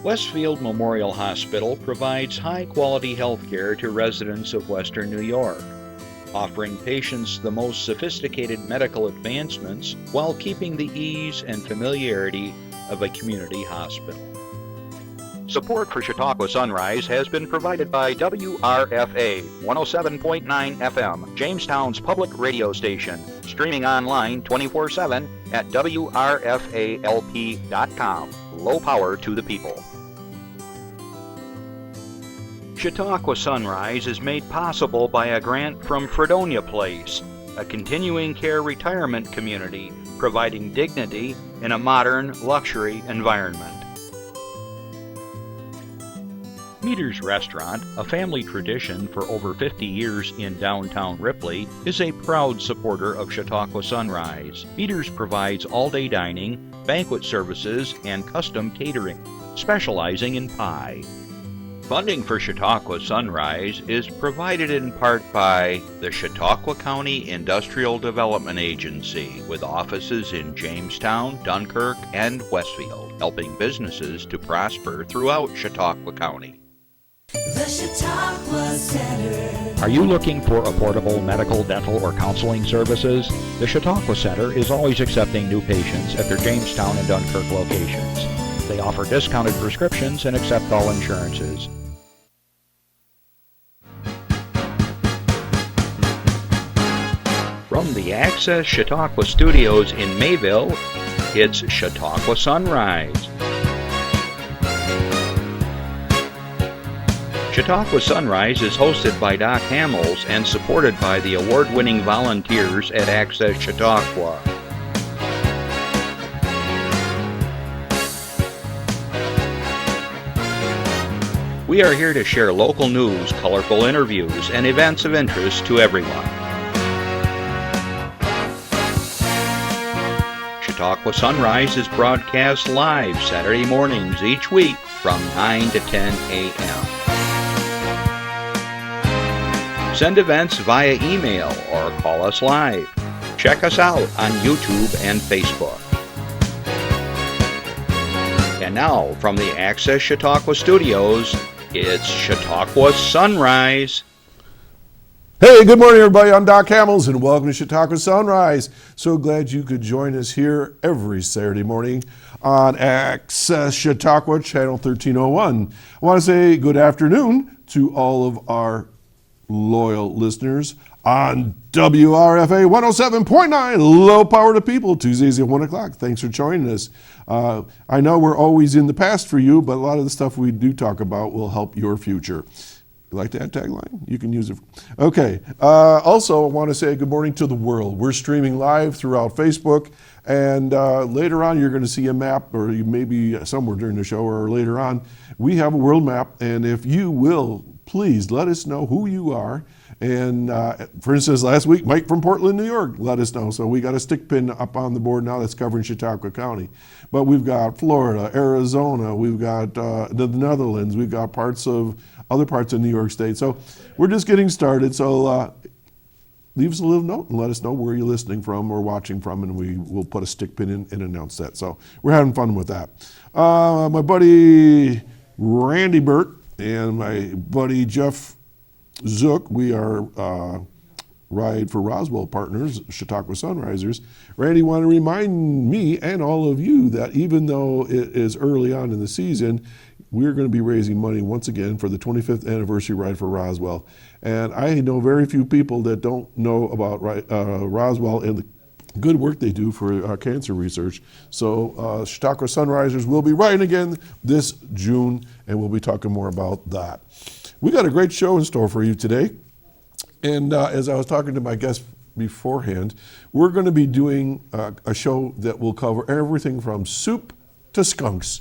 Westfield Memorial Hospital provides high-quality health care to residents of Western New York, offering patients the most sophisticated medical advancements while keeping the ease and familiarity of a community hospital. Support for Chautauqua Sunrise has been provided by WRFA 107.9 FM, Jamestown's public radio station, streaming online 24/7 at WRFALP.com. Low power to the people. Chautauqua Sunrise is made possible by a grant from Fredonia Place, a continuing care retirement community providing dignity in a modern luxury environment. Meter's Restaurant, a family tradition for over 50 years in downtown Ripley, is a proud supporter of Chautauqua Sunrise. Meter's provides all-day dining, banquet services, and custom catering, specializing in pie. Funding for Chautauqua Sunrise is provided in part by the Chautauqua County Industrial Development Agency, with offices in Jamestown, Dunkirk, and Westfield, helping businesses to prosper throughout Chautauqua County. The Chautauqua Center. Are you looking for affordable medical, dental, or counseling services? The Chautauqua Center is always accepting new patients at their Jamestown and Dunkirk locations. They offer discounted prescriptions and accept all insurances. From the Access Chautauqua Studios in Mayville, it's Chautauqua Sunrise. Chautauqua Sunrise is hosted by Doc Hamels and supported by the award-winning volunteers at Access Chautauqua. We are here to share local news, colorful interviews, and events of interest to everyone. Chautauqua Sunrise is broadcast live Saturday mornings each week from 9 to 10 a.m. Send events via email or call us live. Check us out on YouTube and Facebook. And now, from the Access Chautauqua Studios, it's Chautauqua Sunrise. Hey, good morning, everybody. I'm Doc Hamels, and welcome to Chautauqua Sunrise. So glad you could join us here every Saturday morning on Access Chautauqua, Channel 1301. I want to say good afternoon to all of our loyal listeners on WRFA 107.9, low power to people, Tuesdays at 1 o'clock. Thanks for joining us. I know we're always in the past for you, but a lot of the stuff we do talk about will help your future. You like that tagline? You can use it. Okay. Also, I want to say good morning to the world. We're streaming live throughout Facebook, and later on you're going to see a map, or maybe somewhere during the show or later on, we have a world map, and if you will, please let us know who you are. And for instance, last week, Mike from Portland, New York, let us know. So we got a stick pin up on the board now that's covering Chautauqua County. But we've got Florida, Arizona, we've got the Netherlands, we've got other parts of New York State. So we're just getting started. So leave us a little note and let us know where you're listening from or watching from, and we will put a stick pin in and announce that. So we're having fun with that. My buddy Randy Burt and my buddy Jeff Zook, we are Ride for Roswell partners, Chautauqua Sunrisers. Randy wanted to remind me and all of you that even though it is early on in the season, we're going to be raising money once again for the 25th anniversary Ride for Roswell. And I know very few people that don't know about Roswell and the good work they do for cancer research. So Chautauqua Sunrisers will be riding again this June, and we'll be talking more about that. We got a great show in store for you today. And as I was talking to my guest beforehand, we're going to be doing a show that will cover everything from soup to skunks.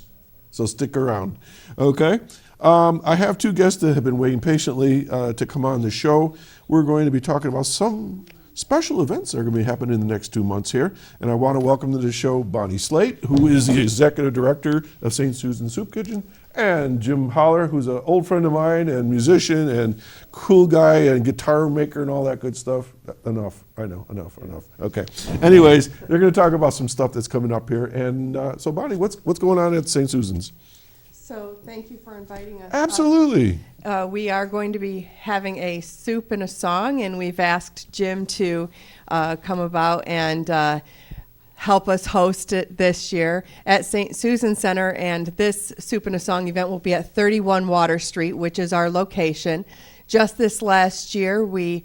So stick around, okay? I have two guests that have been waiting patiently to come on the show. We're going to be talking about some special events that are going to be happening in the next 2 months here. And I want to welcome to the show Bonny Slate, who is the executive director of St. Susan's Soup Kitchen, and Jim Holler, who's an old friend of mine and musician and cool guy and guitar maker and all that good stuff. Enough. Okay. Anyways, they're going to talk about some stuff that's coming up here. And so, Bonny, what's going on at St. Susan's? So thank you for inviting us. Absolutely. We are going to be having a soup and a song, and we've asked Jim to come about and help us host it this year at St. Susan Center. And this soup and a song event will be at 31 Water Street, which is our location. Just this last year, we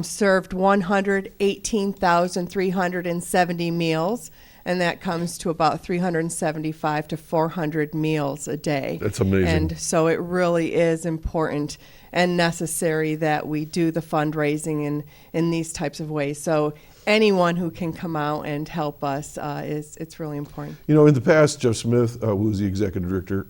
served 118,370 meals, and that comes to about 375 to 400 meals a day. That's amazing. And so it really is important and necessary that we do the fundraising in these types of ways. So anyone who can come out and help us it's really important. You know, in the past, Jeff Smith, who was the executive director,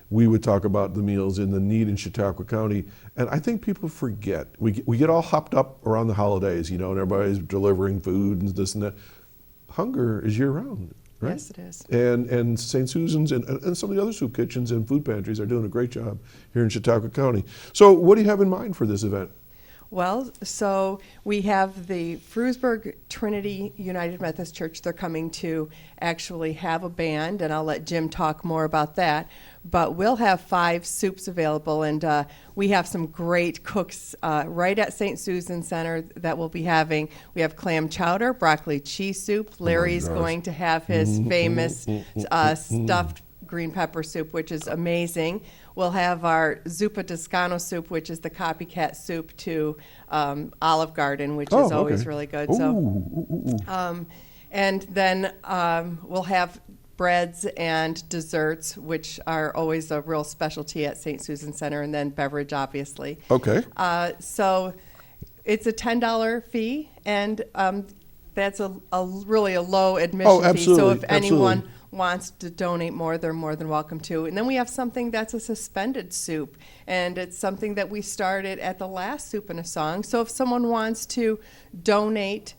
we would talk about the meals and the need in Chautauqua County, and I think people forget. We get all hopped up around the holidays, you know, and everybody's delivering food and this and that. Hunger is year-round, right? Yes, it is. And St. Susan's and some of the other soup kitchens and food pantries are doing a great job here in Chautauqua County. So what do you have in mind for this event? Well, so we have the Frewsburg Trinity United Methodist Church. They're coming to actually have a band, and I'll let Jim talk more about that. But we'll have 5 soups available, and we have some great cooks right at St. Susan Center that we'll be having. We have clam chowder, broccoli cheese soup. Larry's going to have his famous stuffed green pepper soup, which is amazing. We'll have our zuppa toscano soup, which is the copycat soup to Olive Garden, which is always really good. And then we'll have breads and desserts, which are always a real specialty at St. Susan Center, and then beverage, obviously. Okay. So it's a $10 fee, and that's a really a low admission fee. So if anyone wants to donate more, they're more than welcome to. And then we have something that's a suspended soup, and it's something that we started at the last Soup and a Song. So if someone wants to donate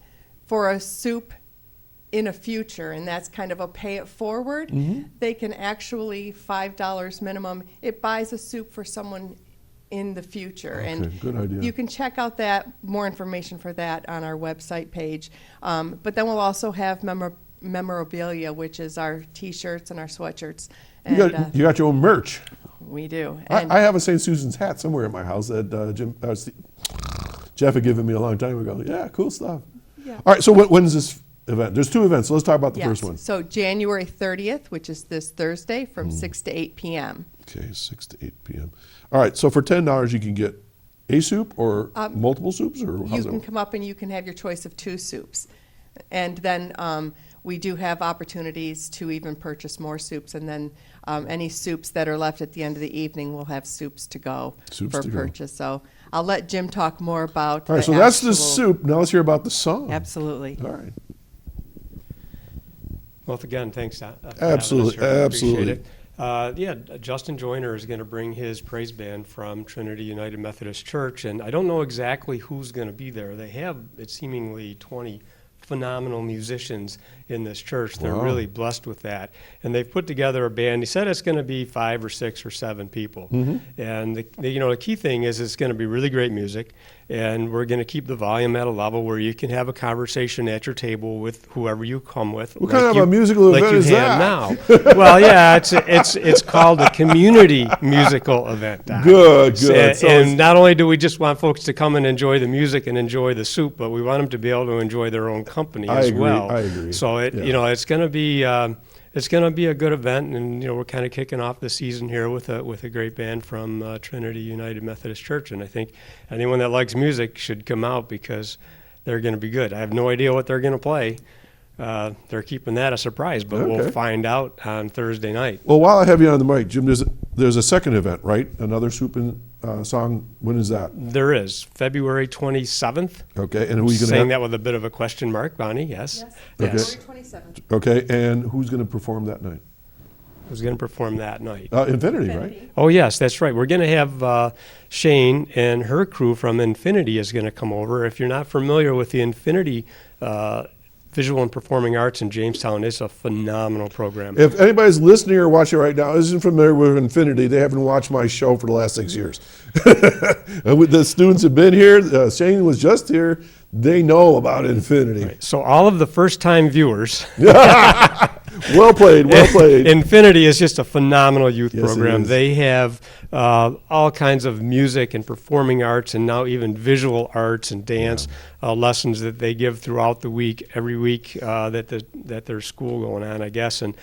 for a soup in a future, and that's kind of a pay it forward, they can actually $5 minimum. It buys a soup for someone in the future. Okay, and good idea. You can check out that more information for that on our website page. But then we'll also have memorabilia, which is our T-shirts and our sweatshirts. And, you got your own merch. We do. I have a St. Susan's hat somewhere in my house that Jeff had given me a long time ago. Yeah, cool stuff. Yeah. All right, so when is this event? There's 2 events, so let's talk about the first one. So January 30th, which is this Thursday, from 6 to 8 p.m. Okay, 6 to 8 p.m. All right, so for $10 you can get a soup or multiple soups, or how's You that can work? come up and you can have your choice of 2 soups. And then we do have opportunities to even purchase more soups, and then any soups that are left at the end of the evening will have soups to go for purchase. So I'll let Jim talk more about. All right, so that's the soup. Now let's hear about the song. Absolutely. All right. Well, again, thanks. Absolutely, absolutely. Appreciate it. Justin Joyner is going to bring his praise band from Trinity United Methodist Church, and I don't know exactly who's going to be there. They have, it's seemingly 20 phenomenal musicians in this church. They're really blessed with that. And they've put together a band. He said it's going to be 5 or 6 or 7 people. And the key thing is it's going to be really great music, and we're going to keep the volume at a level where you can have a conversation at your table with whoever you come with. What kind of a musical event is that? Now. Well, yeah, it's called a community musical event. Good. And not only do we just want folks to come and enjoy the music and enjoy the soup, but we want them to be able to enjoy their own company as well. I agree. So it's going to be a good event, and we're kind of kicking off the season here with a great band from Trinity United Methodist Church, and I think anyone that likes music should come out because they're going to be good. I have no idea what they're going to play. They're keeping that a surprise, but we'll find out on Thursday night. Well, while I have you on the mic, Jim, there's a second event, right? Another soup and song. When is that? There is February 27th. Okay, and who are you going to Saying have? that with a bit of a question mark, Bonnie. Yes. Yes. February 27th. Okay, and who's going to perform that night? Who's going to perform that night? Infinity, right? Oh, yes, that's right. We're going to have Shane and her crew from Infinity is going to come over. If you're not familiar with the Infinity Visual and Performing Arts in Jamestown, it's a phenomenal program. If anybody's listening or watching right now isn't familiar with Infinity, they haven't watched my show for the last 6 years. The students have been here. Shane was just here. They know about Infinity. Right. So all of the first-time viewers Well played, well played. Infinity is just a phenomenal youth Yes, it program. is. They have all kinds of music and performing arts, and now even visual arts and dance lessons that they give throughout the week, every week that there's school going on, I guess. And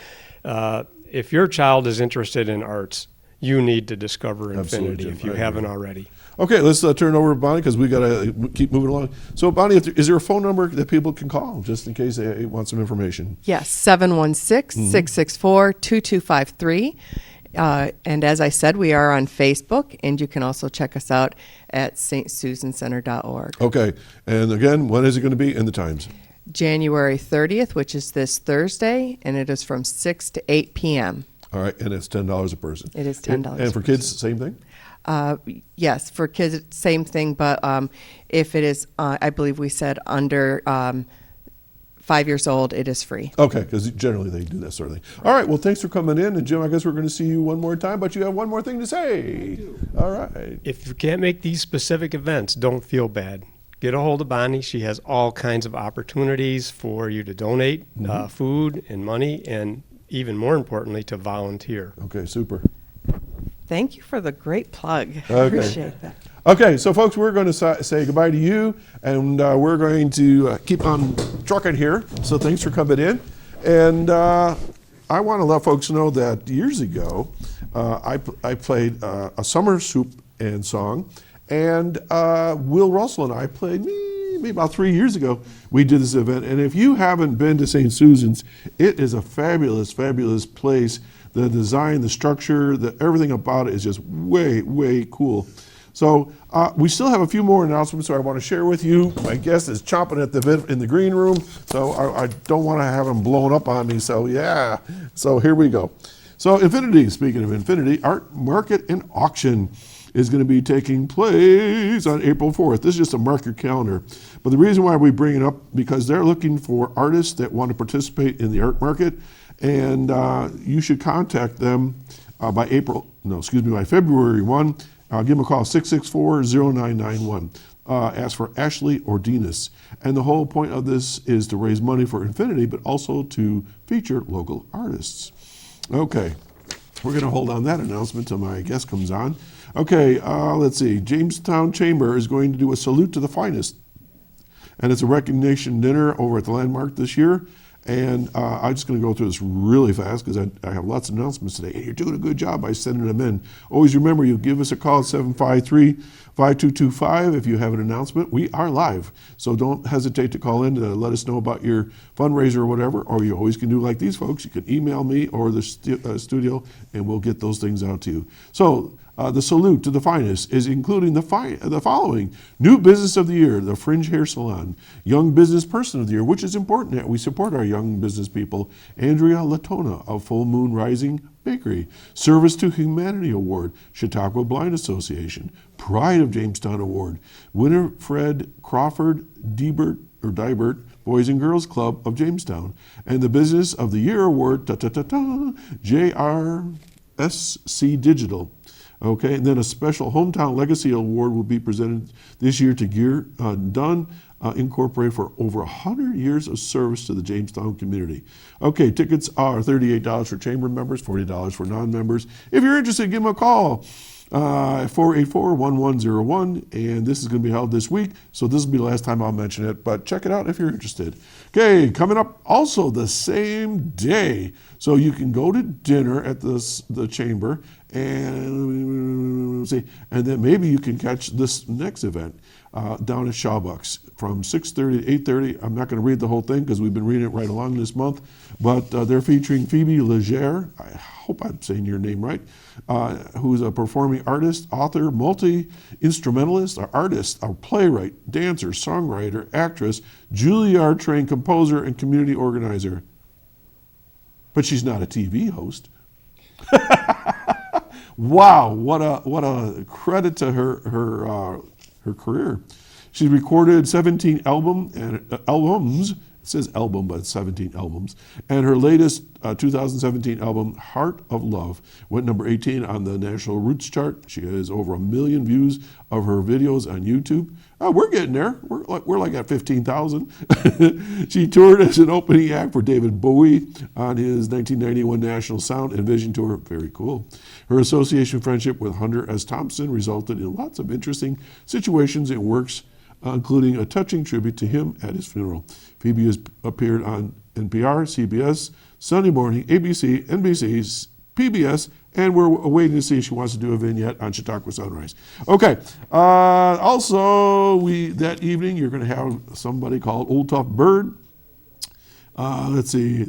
if your child is interested in arts, you need to discover Absolutely, Infinity Jim. if you I haven't agree. already. Okay, let's turn it over to Bonnie because we got to keep moving along. So, Bonnie, is there a phone number that people can call just in case they want some information? Yes, 716-664-2253. And as I said, we are on Facebook, and you can also check us out at stsusancenter.org. Okay, and again, when is it going to be and the times? January 30th, which is this Thursday, and it is from 6 to 8 p.m. All right, and it's $10 a person. It is $10 And for a kids, same thing? Yes, for kids, same thing, but if it is, I believe we said under 5 years old, it is free. Okay, because generally they do that sort of thing. All right, well, thanks for coming in. And Jim, I guess we're going to see you one more time, but you have one more thing to say. All right. If you can't make these specific events, don't feel bad. Get a hold of Bonnie. She has all kinds of opportunities for you to donate food and money, and even more importantly, to volunteer. Okay, super. Thank you for the great plug. Okay. Appreciate that. Okay, so folks, we're going to say goodbye to you, and we're going to keep on trucking here. So thanks for coming in. And I want to let folks know that years ago, I played a summer soup and song, and Will Russell and I played maybe about 3 years ago. We did this event, and if you haven't been to St. Susan's, it is a fabulous, fabulous place. The design, the structure, everything about it is just way, way cool. So we still have a few more announcements, so I want to share with you. My guest is chomping at the bit in the green room, so I don't want to have him blown up on me. So yeah, so here we go. So Infinity, speaking of Infinity, Art Market and Auction is going to be taking place on April 4th. This is just a mark your calendar. But the reason why we bring it up, because they're looking for artists that want to participate in the art market, and you should contact them by February 1. Give them a call, 664-0991. Ask for Ashley Ordinas. And the whole point of this is to raise money for Infinity, but also to feature local artists. Okay, we're going to hold on that announcement till my guest comes on. Okay, let's see. Jamestown Chamber is going to do a salute to the finest. And it's a recognition dinner over at the Landmark this year. And I'm just going to go through this really fast because I have lots of announcements today. And you're doing a good job by sending them in. Always remember, you give us a call at 753-5225 if you have an announcement. We are live, so don't hesitate to call in to let us know about your fundraiser or whatever. Or you always can do like these folks. You can email me or the studio, and we'll get those things out to you. So the salute to the finest is including the following: New Business of the Year, the Fringe Hair Salon; Young Business Person of the Year, which is important that we support our young business people, Andrea Latona of Full Moon Rising Bakery; Service to Humanity Award, Chautauqua Blind Association; Pride of Jamestown Award, Winifred Crawford Dibert Boys and Girls Club of Jamestown; and the Business of the Year Award, JRSC Digital. Okay, and then a special Hometown Legacy Award will be presented this year to Gear Done Incorporated for over 100 years of service to the Jamestown community. Okay, tickets are $38 for chamber members, $40 for non-members. If you're interested, give them a call. 484-1101, and this is going to be held this week, so this will be the last time I'll mention it, but check it out if you're interested. Okay, coming up also the same day, so you can go to dinner at the chamber, and then maybe you can catch this next event down at Shawbucks from 6:30 to 8:30. I'm not going to read the whole thing because we've been reading it right along this month, but they're featuring Phoebe Legere, I hope I'm saying your name right, who's a performing artist, author, multi-instrumentalist, an artist, a playwright, dancer, songwriter, actress, Juilliard-trained composer, and community organizer. But she's not a TV host. Wow, what a credit to her career. She's recorded 17 albums it says album, but it's 17 albums. And her latest 2017 album, Heart of Love, went number 18 on the National Roots chart. She has over 1 million views of her videos on YouTube. We're getting there. We're like at 15,000. She toured as an opening act for David Bowie on his 1991 National Sound and Vision Tour. Very cool. Her association friendship with Hunter S. Thompson resulted in lots of interesting situations and works, including a touching tribute to him at his funeral. Phoebe has appeared on NPR, CBS, Sunday Morning, ABC, NBC, PBS, and we're waiting to see if she wants to do a vignette on Chautauqua Sunrise. Okay. Also, that evening you're going to have somebody called Old Tough Bird. Let's see.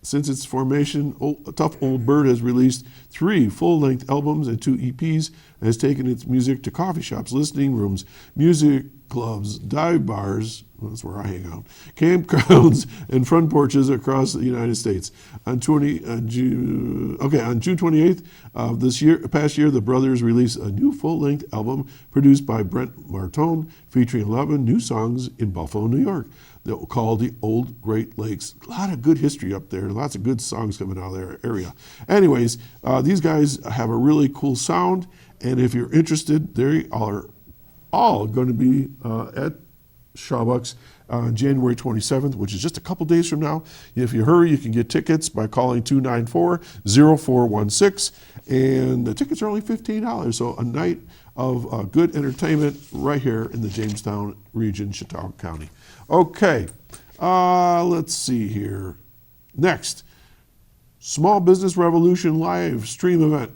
Since its formation, Tough Old Bird has released 3 full-length albums and 2 EPs, and has taken its music to coffee shops, listening rooms, music clubs, dive bars, well, that's where I hang out, campgrounds, and front porches across the United States. On June 28th of past year, the brothers released a new full-length album produced by Brent Martone, featuring 11 new songs in Buffalo, New York, called The Old Great Lakes. A lot of good history up there, lots of good songs coming out of their area. Anyways, these guys have a really cool sound, and if you're interested, they are all going to be at Shawbucks on January 27th, which is just a couple days from now. If you hurry, you can get tickets by calling 294-0416, and the tickets are only $15, so a night of good entertainment right here in the Jamestown region, Chautauqua County. Okay, let's see here. Next, Small Business Revolution live stream event.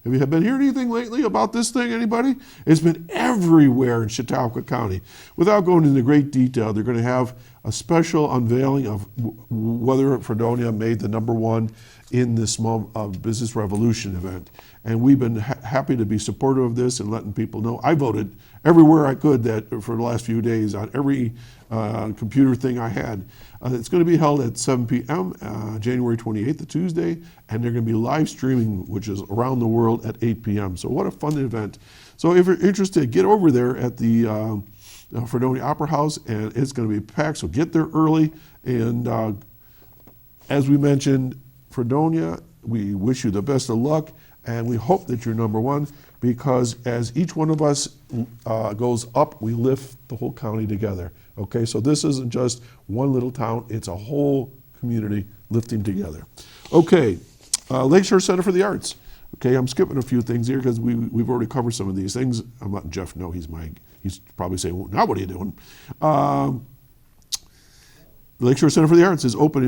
Have you been hearing anything lately about this thing, anybody? It's been everywhere in Chautauqua County. Without going into great detail, they're going to have a special unveiling of whether Fredonia made the #1 in the Small Business Revolution event. And we've been happy to be supportive of this and letting people know. I voted everywhere I could that for the last few days on every computer thing I had. It's going to be held at 7 p.m. January 28th, a Tuesday, and they're going to be live streaming, which is around the world, at 8 p.m. So what a fun event. So if you're interested, get over there at the Fredonia Opera House, and it's going to be packed, so get there early. And as we mentioned, Fredonia, we wish you the best of luck, and we hope that you're #1, because as each one of us goes up, we lift the whole county together. Okay, so this isn't just one little town, it's a whole community lifting together. Okay, Lakeshore Center for the Arts. Okay, I'm skipping a few things here because we've already covered some of these things. I'm letting Jeff know, he's probably saying, well, now what are you doing? Lakeshore Center for the Arts is open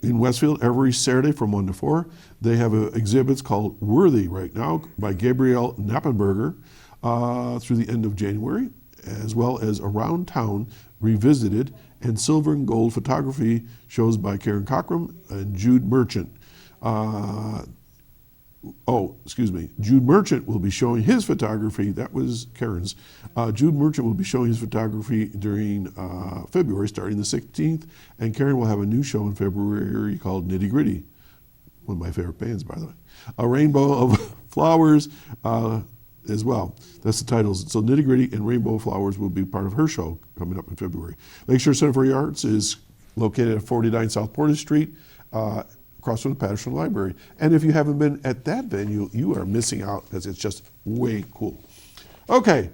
in Westfield every Saturday from 1 to 4. They have exhibits called Worthy right now by Gabrielle Knappenberger through the end of January, as well as Around Town Revisited and Silver and Gold Photography shows by Karen Cockram and Jude Merchant. Jude Merchant will be showing his photography. That was Karen's. Jude Merchant will be showing his photography during February, starting the 16th, and Karen will have a new show in February called Nitty Gritty. One of my favorite bands, by the way. A Rainbow of Flowers as well. That's the titles. So Nitty Gritty and Rainbow of Flowers will be part of her show coming up in February. Lakeshore Center for the Arts is located at 49 South Portage Street, across from the Patterson Library. And if you haven't been at that venue, you are missing out because it's just way cool. Okay,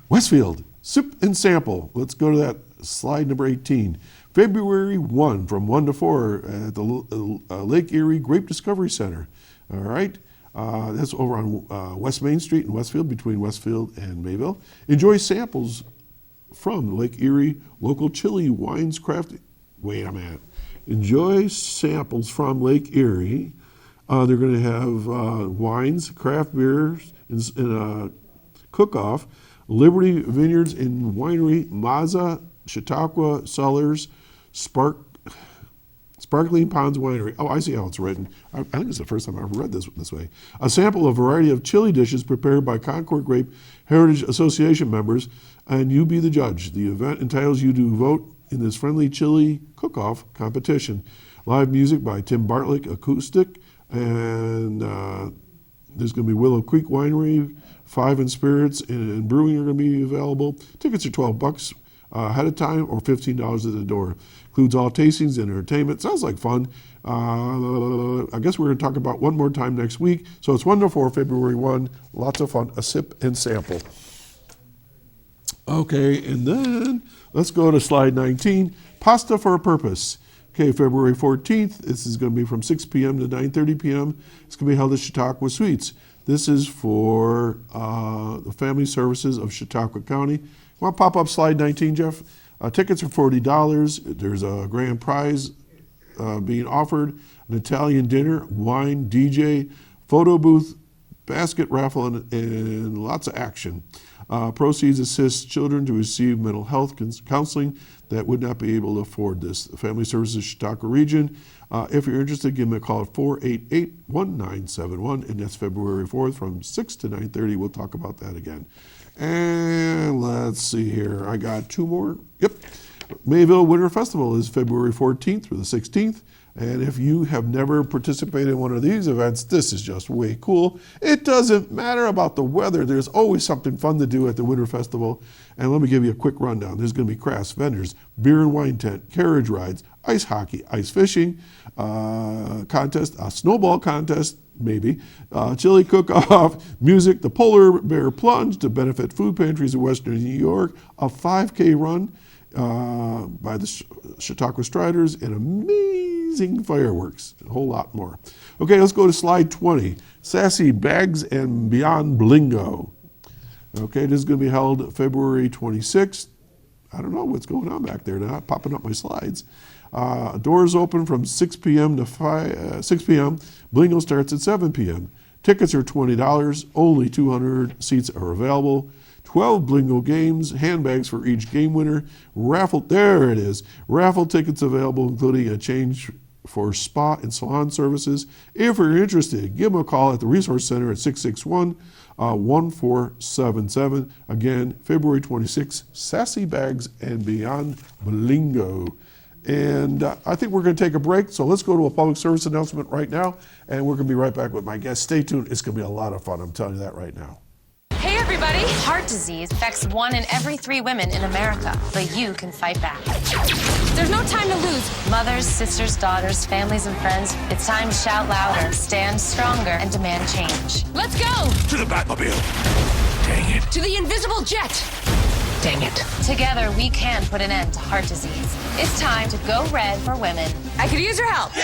Westfield, Sip and Sample. Let's go to that slide number 18. February 1 from 1 to 4 at the Lake Erie Grape Discovery Center. All right, that's over on West Main Street in Westfield, between Westfield and Mayville. Enjoy samples from Lake Erie local chili wines crafted. Wait a minute. Enjoy samples from Lake Erie. They're going to have wines, craft beers, and a cook-off. Liberty Vineyards and Winery, Mazza, Chautauqua Cellars, Sparkling Ponds Winery. Oh, I see how it's written. I think it's the first time I've ever read this way. A sample of a variety of chili dishes prepared by Concord Grape Heritage Association members, and you be the judge. The event entitles you to vote in this friendly chili cook-off competition. Live music by Tim Bartlick, acoustic, and there's going to be Willow Creek Winery, Five and Spirits and Brewing are going to be available. Tickets are $12 ahead of time or $15 at the door. Includes all tastings and entertainment. Sounds like fun. I guess we're going to talk about one more time next week. So it's 1 to 4, February 1. Lots of fun. A sip and sample. Okay, and then let's go to slide 19. Pasta for a Purpose. Okay, February 14th. This is going to be from 6 p.m. to 9:30 p.m. It's going to be held at Chautauqua Suites. This is for the Family Services of Chautauqua County. Want to pop up slide 19, Jeff? Tickets are $40. There's a grand prize being offered, an Italian dinner, wine, DJ, photo booth, basket raffle, and lots of action. Proceeds assist children to receive mental health counseling that would not be able to afford this. The Family Services Chautauqua Region. If you're interested, give me a call at 488-1971, and that's February 4th from 6 to 9:30. We'll talk about that again. And let's see here. I got two more. Yep. Mayville Winter Festival is February 14th through the 16th. And if you have never participated in one of these events, this is just way cool. It doesn't matter about the weather. There's always something fun to do at the Winter Festival. And let me give you a quick rundown. There's going to be crafts, vendors, beer and wine tent, carriage rides, ice hockey, ice fishing, contest, a snowball contest, maybe, chili cook-off, music, the Polar Bear Plunge to benefit food pantries in Western New York, a 5K run by the Chautauqua Striders, and amazing fireworks, a whole lot more. Okay, let's go to slide 20. Sassy Bags and Beyond Blingo. Okay, this is going to be held February 26th. I don't know what's going on back there, not popping up my slides. Doors open from 6 p.m. to 6 p.m. Blingo starts at 7 p.m. Tickets are $20. Only 200 seats are available. 12 Blingo games, handbags for each game winner. Raffle, there it is. Raffle tickets available, including a change for spa and salon services. If you're interested, give them a call at the Resource Center at 661-1477. Again, February 26th, Sassy Bags and Beyond Blingo. And I think we're going to take a break, so let's go to a public service announcement right now, and we're going to be right back with my guest. Stay tuned. It's going to be a lot of fun. I'm telling you that right now. Hey everybody! Heart disease affects 1 in every 3 women in America, but you can fight back. There's no time to lose. Mothers, sisters, daughters, families, and friends, it's time to shout louder, stand stronger, and demand change. Let's go! To the Batmobile. Dang it. To the invisible jet! Dang it. Together, we can put an end to heart disease. It's time to go red for women. I could use your help!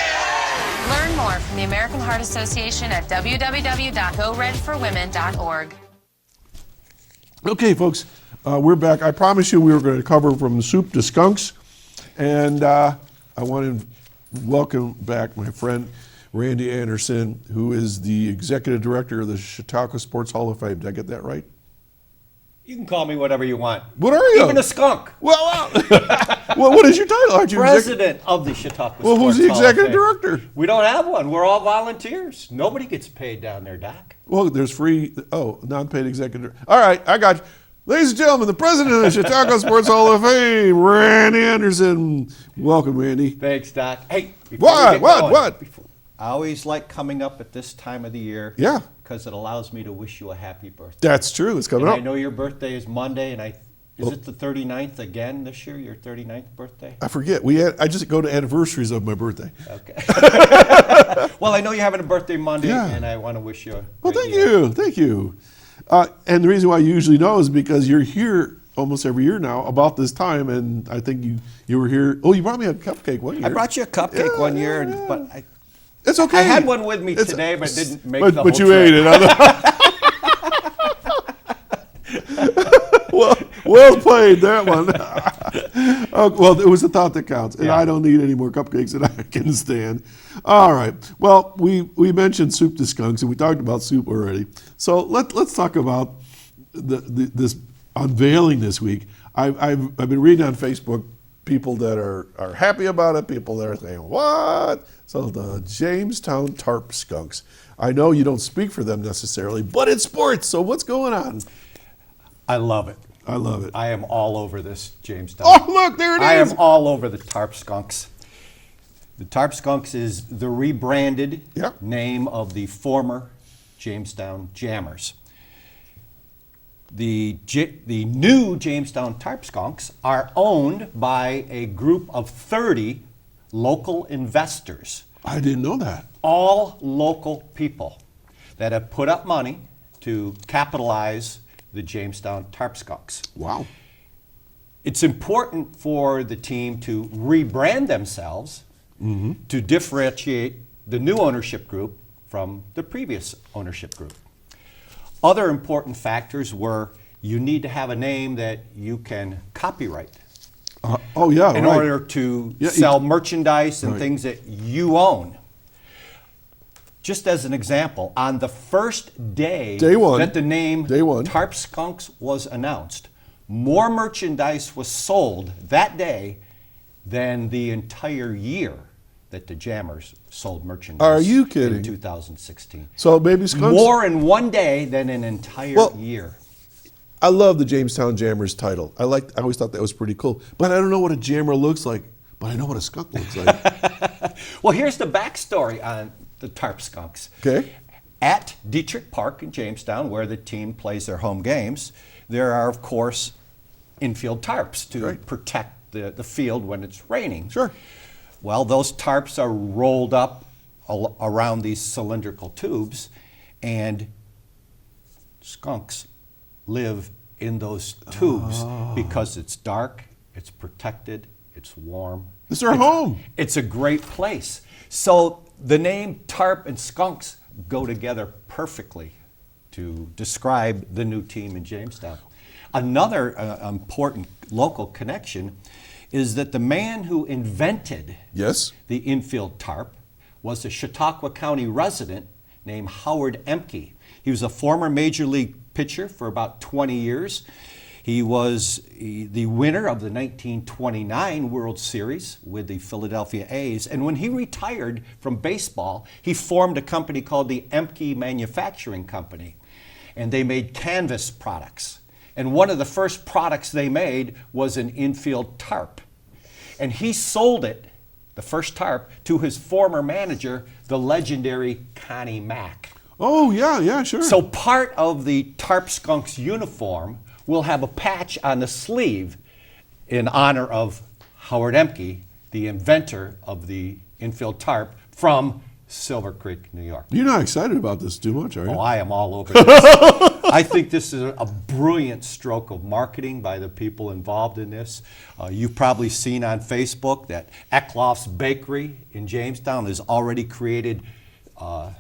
Learn more from the American Heart Association at www.goredforwomen.org. Okay, folks, we're back. I promised you we were going to cover from soup to skunks, and I want to welcome back my friend Randy Anderson, who is the executive director of the Chautauqua Sports Hall of Fame. Did I get that right? You can call me whatever you want. What are you? Even a skunk. Well, well, what is your title? Aren't you President of the Chautauqua Well, Sports who's the Hall of executive Fame. director? We don't have one. We're all volunteers. Nobody gets paid down there, Doc. Well, there's free, non-paid executive. All right, I got you. Ladies and gentlemen, the president of the Chautauqua Sports Hall of Fame, Randy Anderson. Welcome, Randy. Thanks, Doc. Hey, before we get going, What? I always like coming up at this time of the year. Yeah. Because it allows me to wish you a happy birthday. That's true. It's coming And up. I know your birthday is Monday, and is it the 39th again this year, your 39th birthday? I forget. I just go to anniversaries of my birthday. Okay. Well, I know you're having a birthday Monday, Yeah. and I want to wish you a Well, great thank year. you. Thank you. And the reason why you usually know is because you're here almost every year now about this time, and I think you were here. Oh, you brought me a cupcake one year. I brought you a cupcake one year, but It's okay. I had one with me today, but didn't make the whole But you trip. ate it. Well played, that one. Well, it was the thought that counts, and Yeah. I don't need any more cupcakes than I can stand. All right. Well, we mentioned soup to skunks, and we talked about soup already. So let's talk about this unveiling this week. I've been reading on Facebook people that are happy about it, people that are saying, what? So the Jamestown Tarp Skunks. I know you don't speak for them necessarily, but it's sports, so what's going on? I love it. I love it. I am all over this, Jamestown. Oh, look, there it is. I am all over the Tarp Skunks. The Tarp Skunks is the rebranded Yep. name of the former Jamestown Jammers. The new Jamestown Tarp Skunks are owned by a group of 30 local investors, I didn't know that. all local people that have put up money to capitalize the Jamestown Tarp Skunks. Wow. It's important for the team to rebrand themselves to differentiate the new ownership group from the previous ownership group. Other important factors were you need to have a name that you can copyright Oh, yeah, in right. order to Yeah, sell merchandise and Right. things that you own. Just as an example, on the first day, Day one. that the name Day one. Tarp Skunks was announced, more merchandise was sold that day than the entire year that the Jammers sold merchandise. Are you kidding? In 2016. So Baby Skunks. More in one day than an entire Well, year. I love the Jamestown Jammers title. I always thought that was pretty cool. But I don't know what a jammer looks like. But I know what a skunk looks like. Well, here's the backstory on the Tarp Skunks. Okay. At Dietrich Park in Jamestown, where the team plays their home games, there are, of course, infield tarps to Right. protect the field when it's raining. Sure. Well, those tarps are rolled up around these cylindrical tubes, and skunks live in those tubes because it's dark, it's protected, it's warm. It's their home. It's a great place. So the name tarp and skunks go together perfectly to describe the new team in Jamestown. Another important local connection is that the man who invented Yes. the infield tarp was a Chautauqua County resident named Howard Emke. He was a former major league pitcher for about 20 years. He was the winner of the 1929 World Series with the Philadelphia A's. And when he retired from baseball, he formed a company called the Emke Manufacturing Company. And they made canvas products. And one of the first products they made was an infield tarp. And he sold it, the first tarp, to his former manager, the legendary Connie Mack. Oh, yeah, sure. So part of the Tarp Skunks uniform will have a patch on the sleeve in honor of Howard Emke, the inventor of the infield tarp from Silver Creek, New York. You're not excited about this too much, are you? Oh, I am all over this. I think this is a brilliant stroke of marketing by the people involved in this. You've probably seen on Facebook that Eckloff's Bakery in Jamestown has already created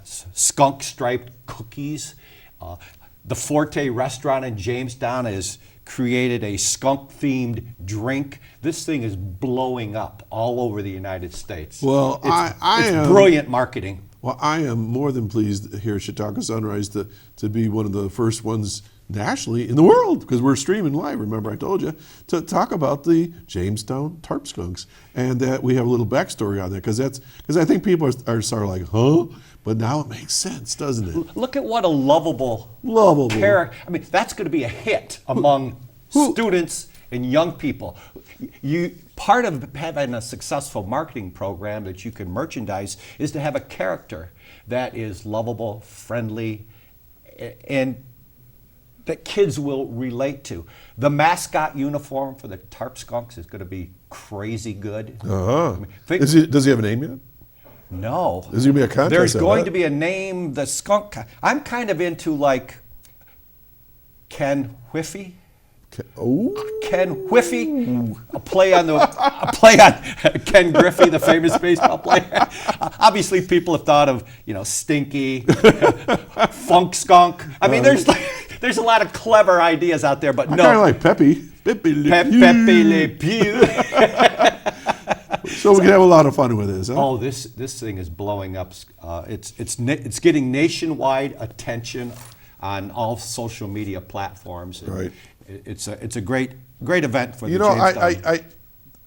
skunk-striped cookies. The Forte restaurant in Jamestown has created a skunk-themed drink. This thing is blowing up all over the United States. Well, it's brilliant marketing. Well, I am more than pleased here at Chautauqua Sunrise to be one of the first ones nationally in the world, because we're streaming live, remember I told you, to talk about the Jamestown Tarp Skunks. And that we have a little backstory on that, because I think people are sort of like, huh? But now it makes sense, doesn't it? Look at what a lovable character. I mean, that's going to be a hit among students and young people. Part of having a successful marketing program that you can merchandise is to have a character that is lovable, friendly, and that kids will relate to. The mascot uniform for the Tarp Skunks is going to be crazy good. Uh-huh. I mean, Does he have a name yet? No. There's going to be a contest. There's of going that. to be a name, the skunk. I'm kind of into like Ken Whiffy. Ken Whiffy, a play on Ken Griffey, the famous baseball player. Obviously, people have thought of Stinky, Funk Skunk. I mean, there's a lot of clever ideas out there, but I no. kind of like Pepe. Pepe Le Pew. Pepe Le Pew. So we can have a lot of fun with this, huh? Oh, this thing is blowing up. It's getting nationwide attention on all social media platforms. Right. It's a great event for the Jamestown. Jamestown.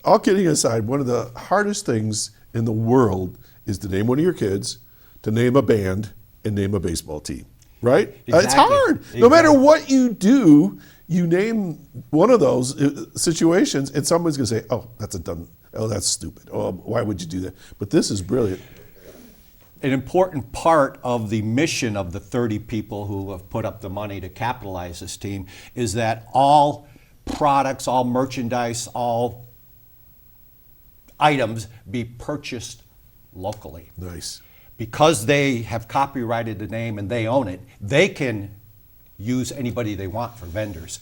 All kidding aside, one of the hardest things in the world is to name one of your kids, to name a band, and name a baseball team. Right? Exactly. It's hard. No matter what you do, you name one of those situations, and someone's going to say, "Oh, that's stupid. Oh, why would you do that?" But this is brilliant. an important part of the mission of the 30 people who have put up the money to capitalize this team is that all products, all merchandise, all items be purchased locally. Nice. Because they have copyrighted the name and they own it, they can use anybody they want for vendors.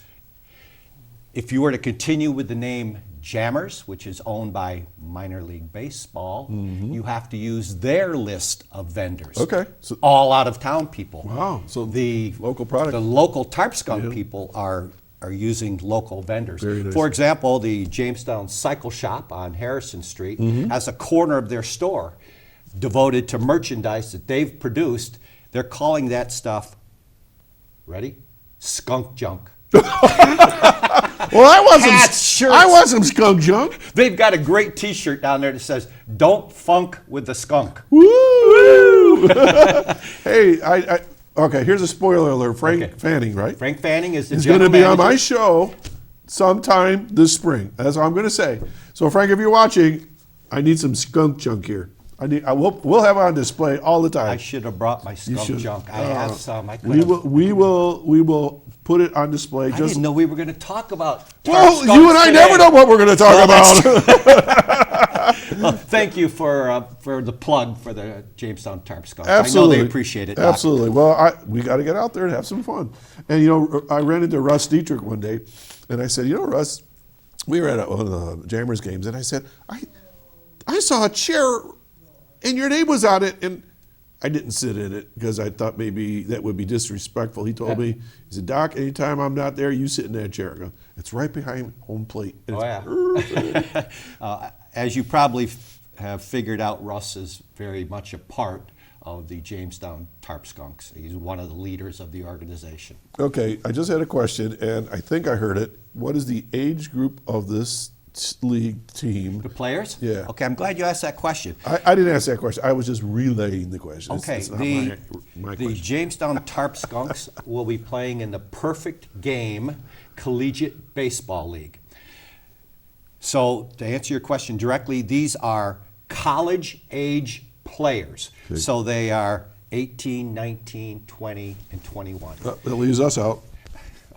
If you were to continue with the name Jammers, which is owned by Minor League Baseball, you have to use their list of vendors. Okay. So, All out of town people. wow. So The local product. The local Tarp Skunk Yeah. people are using local vendors. Very nice. For example, the Jamestown Cycle Shop on Harrison Street has a corner of their store devoted to merchandise that they've produced. They're calling that stuff, ready? Skunk junk. Well, I want Hats, some. shirts. I want some skunk junk. They've got a great T-shirt down there that says, "Don't funk with the skunk." Woo! Hey, okay. Here's a spoiler alert. Frank Okay. Fanning, right? Frank Fanning is the He's going to general be on my manager. show sometime this spring. That's all I'm going to say. So, Frank, if you're watching, I need some skunk junk here. We'll have it on display all the time. I should have brought my skunk should. junk. I have some. I could We have. will put it on display. I didn't know we were going to talk about Tarp Well, Skunks you and I today. never know what we're going to talk Well, about. Well, thank you for the plug for the Jamestown Tarp Skunks. Absolutely. I know they appreciate it. Doc. Absolutely. Well, we got to get out there and have some fun. And, I ran into Russ Dietrich one day, and I said, Russ, we were at one of the Jammers games, and I said, I saw a chair, and your name was on it, and I didn't sit in it because I thought maybe that would be disrespectful. He told me, he said, Doc, anytime I'm not there, you sit in that chair. I go, it's right behind home plate. And As you probably have figured out, Russ is very much a part of the Jamestown Tarp Skunks. He's one of the leaders of the organization. Okay, I just had a question, and I think I heard it. What is the age group of this league team? The players? Yeah. Okay, I'm glad you asked that question. I didn't ask that question. I was just relaying the question. Okay, It's not the my the question. Jamestown Tarp Skunks will be playing in the Perfect Game Collegiate Baseball League. So, to answer your question directly, these are college-age players. Okay. So they are 18, 19, 20, and 21. That leaves us out.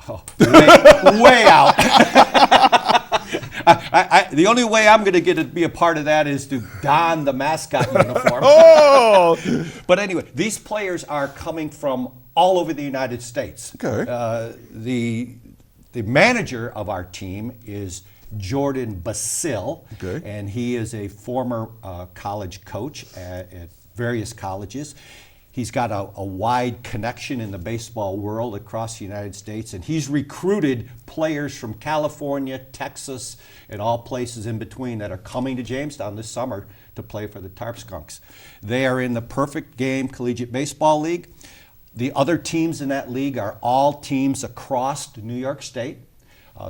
Oh, way out. The only way I'm going to get to be a part of that is to don the mascot uniform. Oh! But anyway, these players are coming from all over the United States. Okay. The manager of our team is Jordan Basil, Okay. and he is a former college coach at various colleges. He's got a wide connection in the baseball world across the United States, and he's recruited players from California, Texas, and all places in between that are coming to Jamestown this summer to play for the Tarp Skunks. They are in the Perfect Game Collegiate Baseball League. The other teams in that league are all teams across New York State.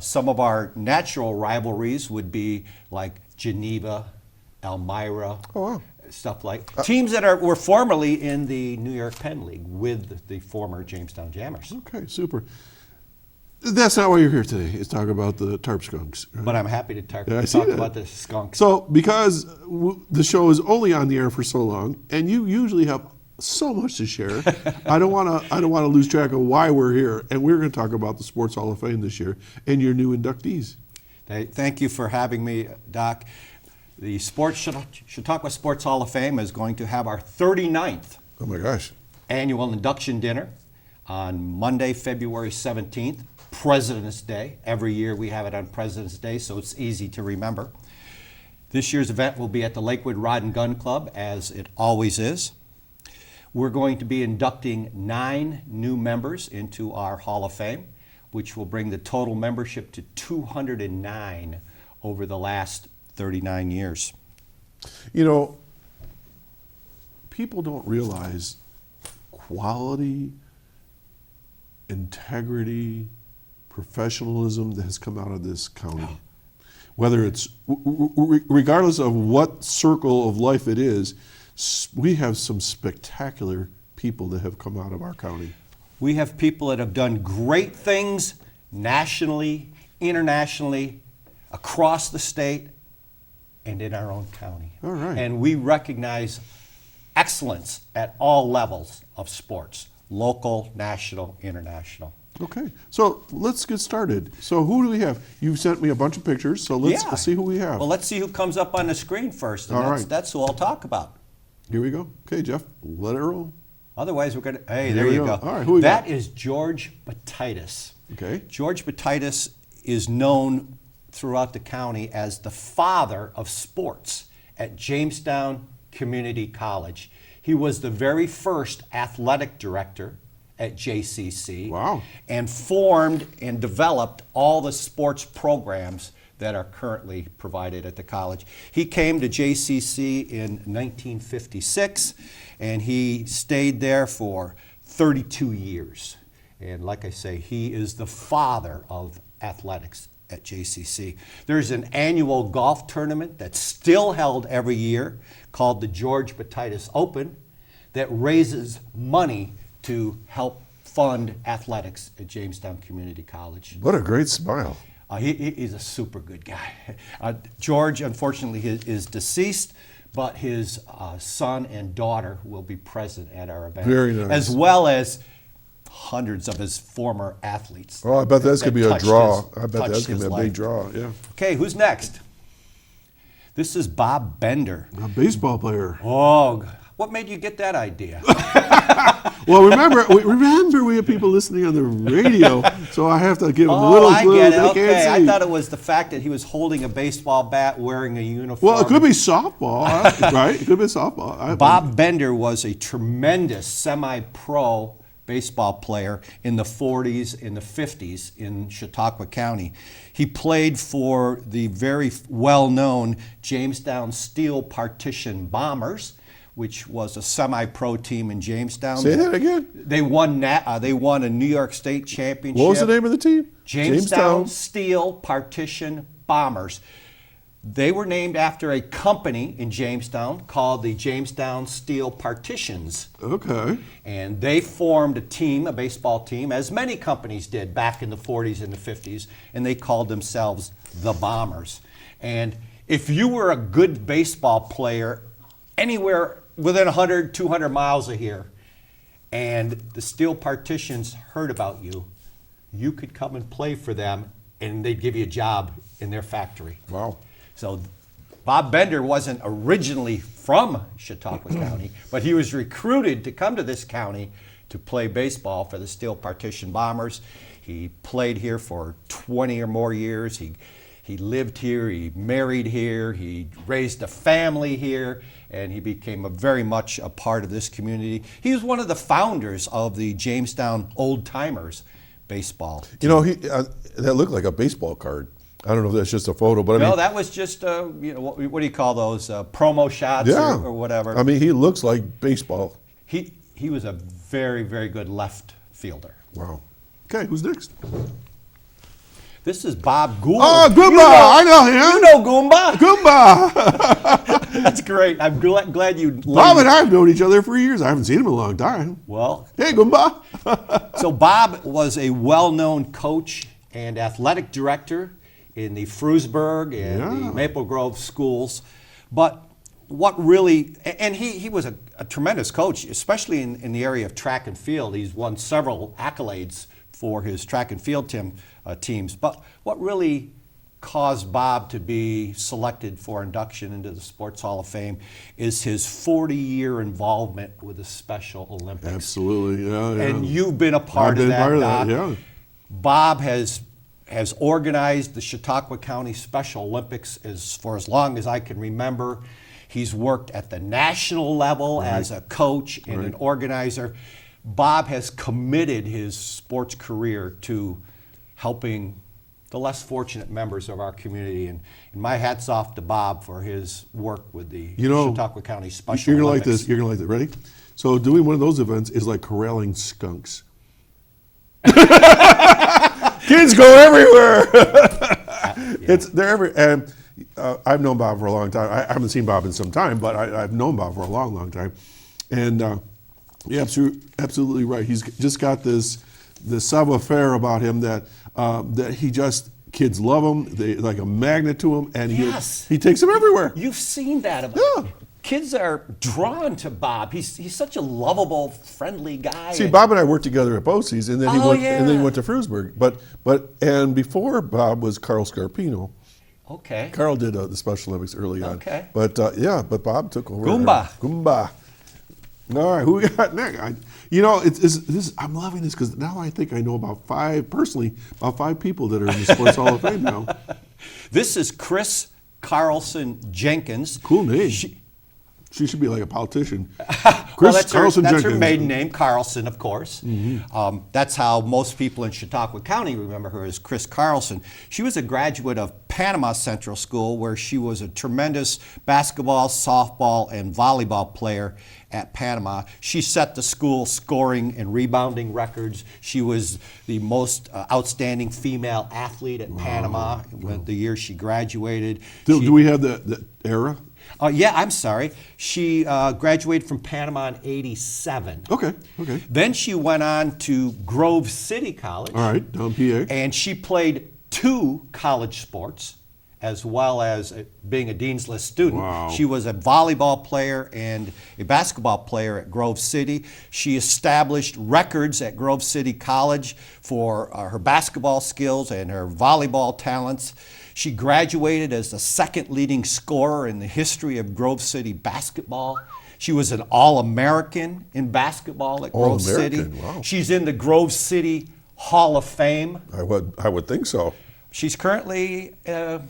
Some of our natural rivalries would be like Geneva, Elmira, Oh, wow. stuff like teams that were formerly in the New York Penn League with the former Jamestown Jammers. Okay, super. That's not why you're here today. Is talk about the Tarp Skunks. right? But I'm happy to talk Yeah, I see that. about the Skunks. So, because the show is only on the air for so long, and you usually have so much to share, I don't want to lose track of why we're here, and we're going to talk about the Sports Hall of Fame this year and your new inductees. Thank you for having me, Doc. The Chautauqua Sports Hall of Fame is going to have our 39th Oh my gosh! annual induction dinner on Monday, February 17th, President's Day. Every year we have it on President's Day, so it's easy to remember. This year's event will be at the Lakewood Rod and Gun Club, as it always is. We're going to be inducting 9 new members into our Hall of Fame, which will bring the total membership to 209 over the last 39 years. People don't realize quality, integrity, professionalism that has come out of this county. Whether it's, regardless of what circle of life it is, we have some spectacular people that have come out of our county. We have people that have done great things nationally, internationally, across the state, and in our own county. All right. And we recognize excellence at all levels of sports, local, national, international. Okay, so let's get started. So who do we have? You sent me a bunch of pictures, so let's see who we have. Well, let's see who comes up on the screen first, and All right. that's who I'll talk about. Here we go. Okay, Jeff, let it roll. Otherwise, we're going to, hey, Here there we you go. go. All right, who we got? That is George Bataitis. Okay. George Bataitis is known throughout the county as the father of sports at Jamestown Community College. He was the very first athletic director at JCC. Wow. And formed and developed all the sports programs that are currently provided at the college. He came to JCC in 1956, and he stayed there for 32 years. And like I say, he is the father of athletics at JCC. There's an annual golf tournament that's still held every year called the George Bataitis Open that raises money to help fund athletics at Jamestown Community College. What a great smile. He's a super good guy. George, unfortunately, is deceased, but his son and daughter will be present at our event. Very nice. As well as hundreds of his former athletes. Oh, I bet that's going to be a touched draw. his- I bet touched that's going his to be a life. big draw, yeah. Okay, who's next? This is Bob Bender. A baseball player. Oh, what made you get that idea? Well, remember we have people listening on the radio, so I have to give them a little I clue. get it. They Okay, can't I see. thought it was the fact that he was holding a baseball bat, wearing a uniform. Well, it could be softball, right? It could be softball. Bob Bender was a tremendous semi-pro baseball player in the 40s and the 50s in Chautauqua County. He played for the very well-known Jamestown Steel Partition Bombers, which was a semi-pro team in Jamestown. Say that again. They won a New York State championship. What was the name of the team? Jamestown Steel Partition Bombers. They were named after a company in Jamestown called the Jamestown Steel Partitions. Okay. And they formed a team, a baseball team, as many companies did back in the 40s and the 50s, and they called themselves the Bombers. And if you were a good baseball player anywhere within 100, 200 miles of here, and the Steel Partitions heard about you, you could come and play for them, and they'd give you a job in their factory. Wow. So Bob Bender wasn't originally from Chautauqua County, but he was recruited to come to this county to play baseball for the Steel Partition Bombers. He played here for 20 or more years. He lived here, he married here, he raised a family here, and he became very much a part of this community. He was one of the founders of the Jamestown Old Timers baseball team. You know, that looked like a baseball card. I don't know if that's just a photo, but I mean. No, that was just, what do you call those, promo shots Yeah. or whatever. I mean, he looks like baseball. He was a very, very good left fielder. Wow. Okay, who's next? This is Bob Gould. Oh, Goomba! I know him. You know Goomba. Goomba! That's great. I'm glad you. Bob and I have known each other for years. I haven't seen him in a long time. Well, Hey, Goomba! so Bob was a well-known coach and athletic director in the Frewsburg and Yeah. the Maple Grove schools. But what really, and he was a tremendous coach, especially in the area of track and field. He's won several accolades for his track and field teams. But what really caused Bob to be selected for induction into the Sports Hall of Fame is his 40-year involvement with the Special Olympics. Absolutely, yeah. And you've been a part I've been of that, part of Doc. that, yeah. Bob has organized the Chautauqua County Special Olympics for as long as I can remember. He's worked at the national level as a coach and an organizer. Bob has committed his sports career to helping the less fortunate members of our community. And my hat's off to Bob for his work with the Chautauqua County Special You're gonna Olympics. like this. You're gonna like this. Ready? So doing one of those events is like corralling skunks. Kids go everywhere. They're everywhere. And I've known Bob for a long time. I haven't seen Bob in some time, but I've known Bob for a long, long time. And you're absolutely right. He's just got this savoir-faire about him that he just, kids love him. They like a magnet to him, and Yes. he takes them everywhere. You've seen that. Yeah. kids are drawn to Bob. He's such a lovable, friendly guy. See, Bob and I worked together at BOCES, and then he Oh, went, and then he yeah. went to Frewsburg. And before Bob was Carl Scarpino. Okay. Carl did the Special Olympics early on. Okay. But Bob took over. Goomba. All right, who we got next? I'm loving this because now I think I know about five people that are in the Sports Hall of Fame now. This is Chris Carlson Jenkins. Cool name. She should be like a politician. Well, that's her Jenkins. maiden name, Carlson, of course. Mm-hmm. That's how most people in Chautauqua County remember her as Chris Carlson. She was a graduate of Panama Central School, where she was a tremendous basketball, softball, and volleyball player at Panama. She set the school scoring and rebounding records. She was the most outstanding female athlete at Panama the year she graduated. Do we have the era? Yeah, I'm sorry. She graduated from Panama in '87. Okay. Then she went on to Grove City College. All right, down PA. And she played 2 college sports, as well as being a Dean's List student. Wow. She was a volleyball player and a basketball player at Grove City. She established records at Grove City College for her basketball skills and her volleyball talents. She graduated as the second leading scorer in the history of Grove City basketball. She was an All-American in basketball at Grove City. Wow. She's in the Grove City Hall of Fame. I would think so. She's currently,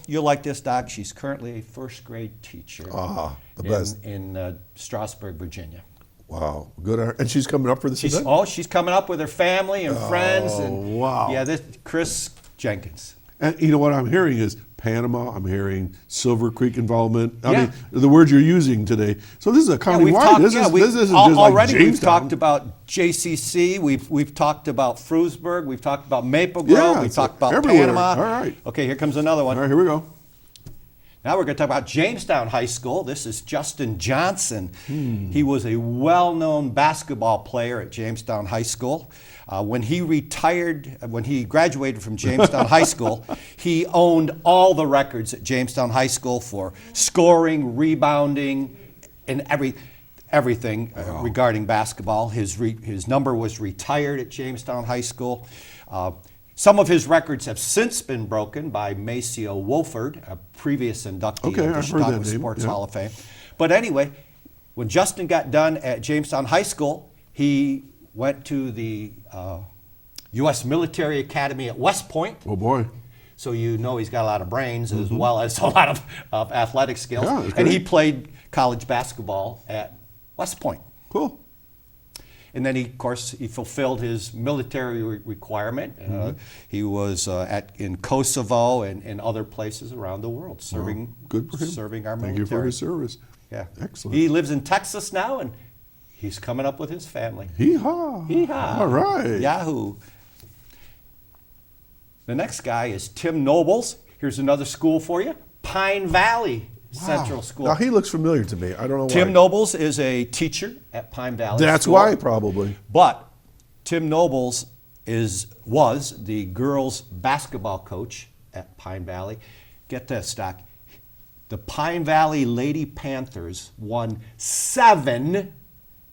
you'll like this, Doc, she's currently a first grade teacher The best. in Strasburg, Virginia. Wow, good. And she's coming up for this event? She's coming up with her family and friends. And, wow. Yeah, this Chris Jenkins. And you know what I'm hearing is Panama, I'm hearing Silver Creek involvement. I Yeah. mean, the words you're using today. So this is a county-wide. Talked, This isn't just already like we've Jamestown. talked about JCC, we've talked about Frewsburg, we've talked about Maple Grove, Yeah, we've it's talked about everywhere. Panama. All right. Okay, here comes another one. All right, here we go. Now we're going to talk about Jamestown High School. This is Justin Johnson. He was a well-known basketball player at Jamestown High School. When he graduated from Jamestown High School, he owned all the records at Jamestown High School for scoring, rebounding, and everything regarding basketball. His number was retired at Jamestown High School. Some of his records have since been broken by Maceo Wolford, a previous inductee of the I've heard Chicago that name, Sports yeah. Hall of Fame. But anyway, when Justin got done at Jamestown High School, he went to the U.S. Military Academy at West Point. Oh, boy. So you know he's got a lot of brains as well as a lot of athletic skills. Yeah, that's and he great. played college basketball at West Point. Cool. And then, of course, he fulfilled his military requirement. He was in Kosovo and other places around the world, serving Good for him. serving our Thank military. you for his service. Yeah, Excellent. He lives in Texas now, and he's coming up with his family. Hee-haw. Hee-haw. All right. Yahoo! The next guy is Tim Nobles. Here's another school for you, Pine Valley Central School. Now, he looks familiar to me. I don't know why. Tim Nobles is a teacher at Pine Valley That's School. why, probably. But Tim Nobles was the girls' basketball coach at Pine Valley. Get this, Doc. The Pine Valley Lady Panthers won 7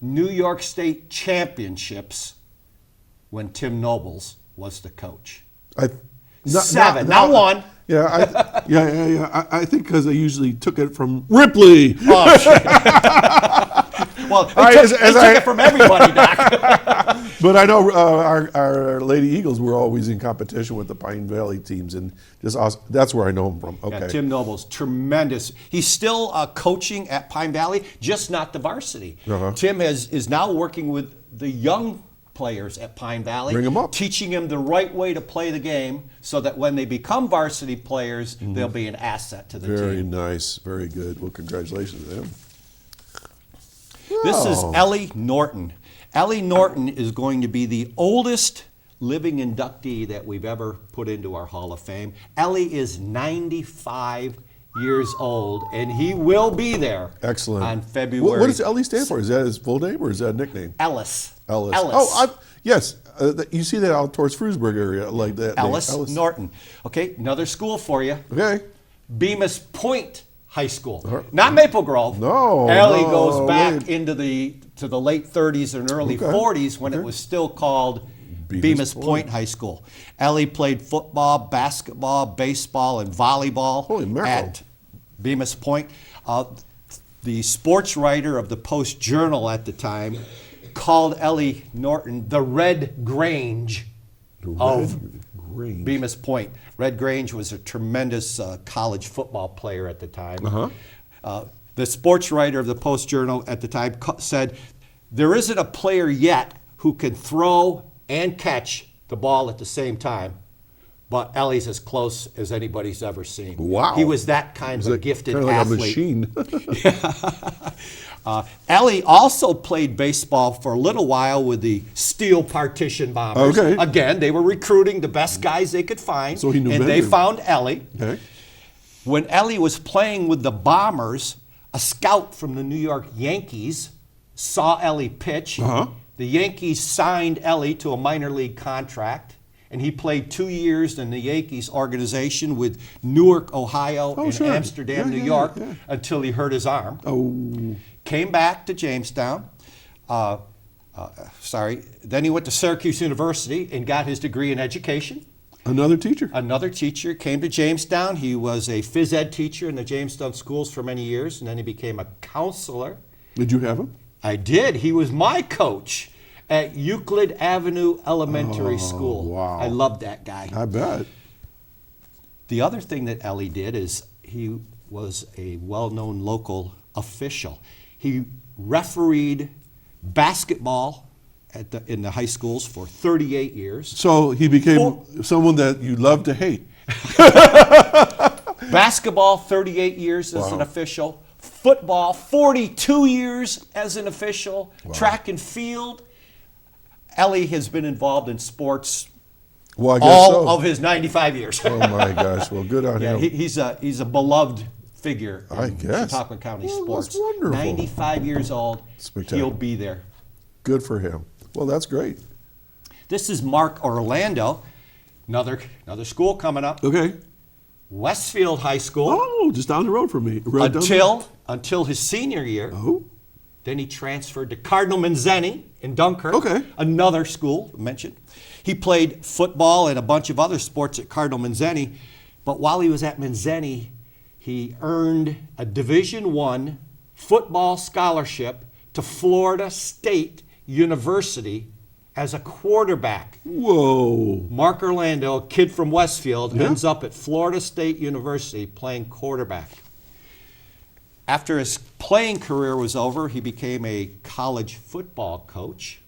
New York State championships when Tim Nobles was the coach. 7, not 1. Yeah, yeah. I think because they usually took it from Ripley. Oh, shit. Well, they took it from everybody, Doc. But I know our Lady Eagles were always in competition with the Pine Valley teams, and just awesome. That's where I know him from. Okay. Yeah, Tim Nobles, tremendous. He's still coaching at Pine Valley, just not the varsity. Uh-huh. Tim is now working with the young players at Pine Valley, Bring 'em up. teaching them the right way to play the game so that when they become varsity players, they'll be an asset to the Very team. nice. Very good. Well, congratulations to them. This is Oh. Elly Norton. Elly Norton is going to be the oldest living inductee that we've ever put into our Hall of Fame. Elly is 95 years old, and he will be there. Excellent. On February. What does Elly stand for? Is that his full name or is that a nickname? Ellis. Ellis. Ellis. Oh, yes. You see that out towards Frewsburg area, like that. Ellis Norton. Okay, another school for you. Okay. Bemis Point High School. Not Maple Grove. No, Elly no, goes back wait. into the late 30s and early Okay, 40s when it was still called Bemis Point High School. Elly played football, basketball, baseball, and volleyball Holy mackerel. at Bemis Point. The sports writer of the Post-Journal at the time called Elly Norton the Red Grange of Grange. Bemis Point. Red Grange was a tremendous college football player at the time. The sports writer of the Post-Journal at the time said, "There isn't a player yet who can throw and catch the ball at the same time, but Elly's as close as anybody's ever seen." Wow. He was that kind of a gifted athlete. Kind of like a machine. Elly also played baseball for a little while with the Steel Partition Bombers. Okay. Again, they were recruiting the best guys they could find, So he knew and many they of them. found Elly. Okay. When Elly was playing with the Bombers, a scout from the New York Yankees saw Elly pitch. The Yankees signed Elly to a minor league contract, and he played 2 years in the Yankees organization with Newark, Ohio, and sure. Amsterdam, Yeah, New yeah, York, yeah. until he hurt his arm. Oh, Came back to Jamestown. Then he went to Syracuse University and got his degree in education. another teacher. Another teacher came to Jamestown. He was a phys ed teacher in the Jamestown schools for many years, and then he became a counselor. Did you have him? I did. He was my coach at Euclid Avenue Elementary School. wow. I loved that guy. I bet. The other thing that Elly did is he was a well-known local official. He refereed basketball in the high schools for 38 years. So he became someone that you love to hate. Basketball, 38 years as an official. Football, 42 years as an official. Track and field. Elly has been involved in sports Well, I guess all so. of his 95 years. Oh my gosh! Well, good on Yeah, him. he's a beloved figure in I guess. Chautauqua County Well, sports. that's wonderful. 95 years old. Spectacular. He'll be there. Good for him. Well, that's great. This is Mark Orlando, another school coming up. Okay. Westfield High School. Oh, just down the road from me. Right down the- Until his senior year. Oh. Then he transferred to Cardinal Manzeni in Dunkirk. Okay. Another school mentioned. He played football and a bunch of other sports at Cardinal Manzeni, but while he was at Manzeni, he earned a Division I football scholarship to Florida State University as a quarterback. Whoa. Mark Orlando, a kid from Westfield, ends up at Florida State University playing quarterback. After his playing career was over, he became a college football coach.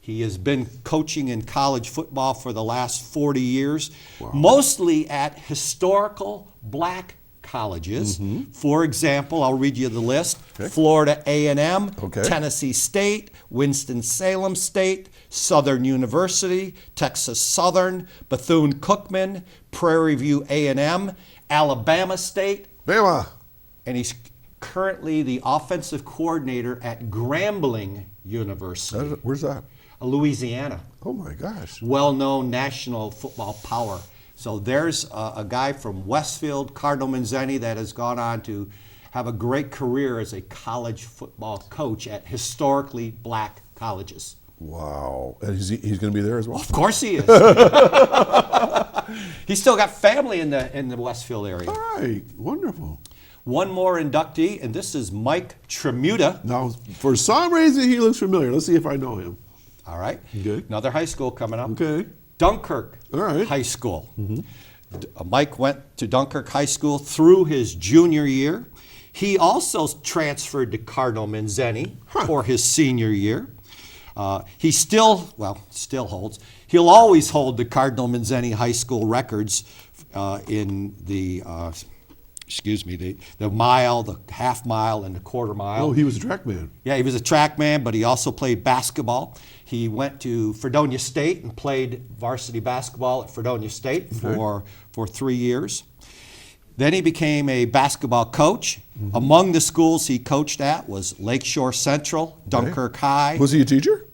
He has been coaching in college football for the last 40 years, mostly at historical black colleges. For example, I'll read you the list. Florida A&M, Okay. Tennessee State, Winston-Salem State, Southern University, Texas Southern, Bethune-Cookman, Prairie View A&M, Alabama State, Bama. and he's currently the offensive coordinator at Grambling University, Where's that? Louisiana. Oh my gosh. Well-known national football power. So there's a guy from Westfield, Cardinal Manzeni, that has gone on to have a great career as a college football coach at historically black colleges. Wow. And he's going to be there as well? Of course he is. He's still got family in the Westfield area. All right. Wonderful. One more inductee, and this is Mike Tramuta. Now, for some reason, he looks familiar. Let's see if I know him. All right. Okay. Another high school coming up. Okay. Dunkirk All right. High School. Mike went to Dunkirk High School through his junior year. He also transferred to Cardinal Manzeni for his senior year. He still holds. He'll always hold the Cardinal Manzeni High School records in the mile, the half mile, and the quarter mile. Oh, he was a track man. Yeah, he was a track man, but he also played basketball. He went to Fredonia State and played varsity basketball at Fredonia State for 3 years. Then he became a basketball coach. Among the schools he coached at was Lakeshore Central, Dunkirk High. Was he a teacher?